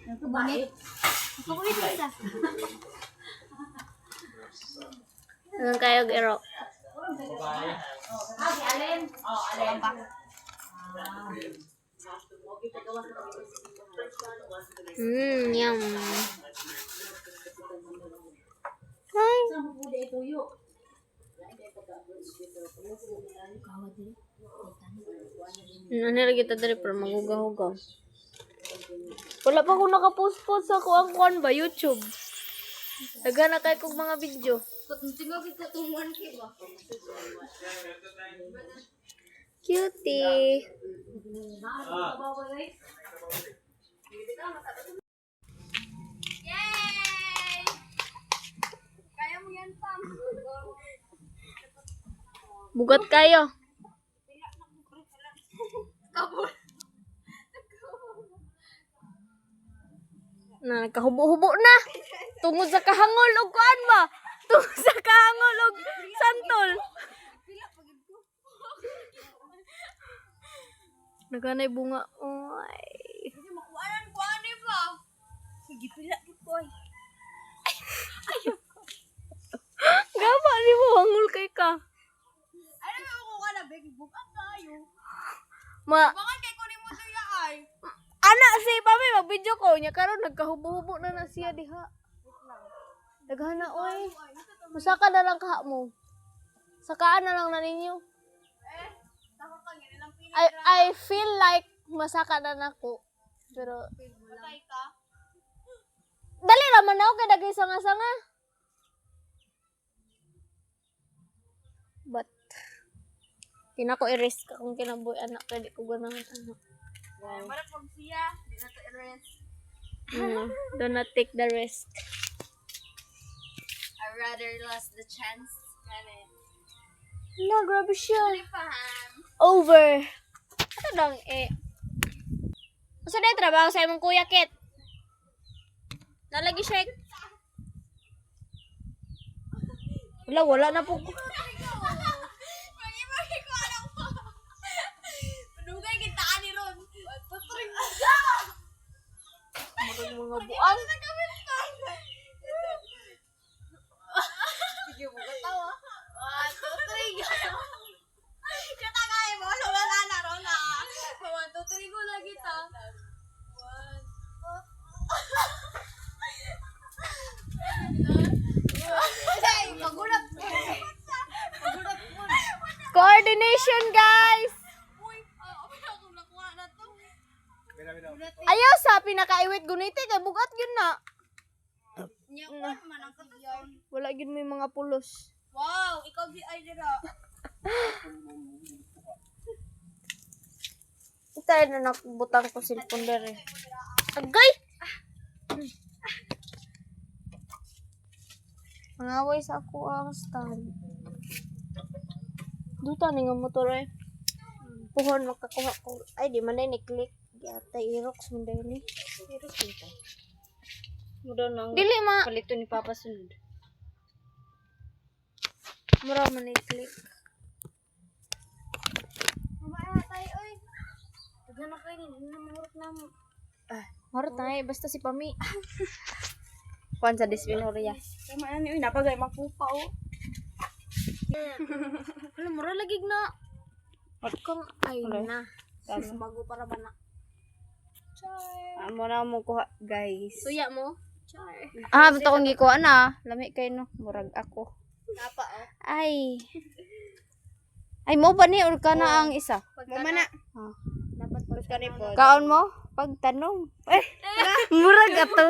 Banit. Pakulit isa. Anong kayo, Ero? Alin? Alin. Yum. Hi. Ano lagi kita dari pero magugaw-hugaw. Wala pa akong nakapost-post sa kuang ba? YouTube. Daga na kayo kong mga video. Cutie. Yay! Kaya mo yan, Pam. Bugat kayo. Kabul. Na, nagkahubo-hubo na. Tungod sa kahangol o kuan ba? Tungod sa kahangol o santol. Naganay bunga. Oy. Sige, makuanan ko ani ba? Sige, pila ko ay. Gama ni mo hangol kay ka. Ay, naman ako ka na, Becky. Bukang kayo. Bakit kay kunin mo siya ay? Ana si Pami mag-video ko niya karon nagkahubo-hubo na siya diha. Daghana oy. Musaka na lang kaha mo. Sakaan na lang na ninyo. Takot ka yan. Ilang pila I feel like masaka na nako. Pero patay ka? dali raman ako kay dagay sanga-sanga. But kinako i-risk akong kinabuhi anak kay di ko ganahan anak. Wow. Marat pag siya, di na to i-rest. Do not take the risk. I rather lost the chance. Ganun. La, grabe siya. Paham. Over. Ito lang eh. Masa na yung trabaho sa imong kuya, Kit? Nalagi siya. Wala na po. Magi ko alam mo. Padugay kita ani ron. Tutring. Mga buang. Sige mo katawa. Tutring. Kita kaya mo wala na ron na. Tutring ko lagi ta. Hey, magulat. Coordination, guys! Uy, ako nakuha na to. Ayaw sa pinakaiwit gunite kay bugat yun na. Niya ko man ang kasiyaw. Wala yun may mga pulos. Wow, ikaw di ay dira. Tayo na nakbutang ko cellphone dere. Agay! Mangaway sa ako ang stand. Duta ni nga motor eh. Puhon makakuha ko. Ay, di man ni click. Yata irox mo dahil ni. Iros dito. Muda nang Dili ma. palito ni Papa sunod. Mura man ni click. Mabaya tayo oy. Taga na kayo ni namurot na mo. Mura tayo. Basta si Pami. Kuan sa Dispinoria. Tama na ni uy napagay magpupa o. Wala, mura lagig na. Kung ay na. Sis bago para ba na. Char. Amo na mo kuha guys. Suya mo? Ah, bato kong gikuha na. Lami kayo no. Murag ako. Napa oh. Ay. Ay mo ba ni or ka na ang isa? Mama na. Ah. Dapat pagka ni po. Kaon mo? Pagtanong. Eh, murag ato.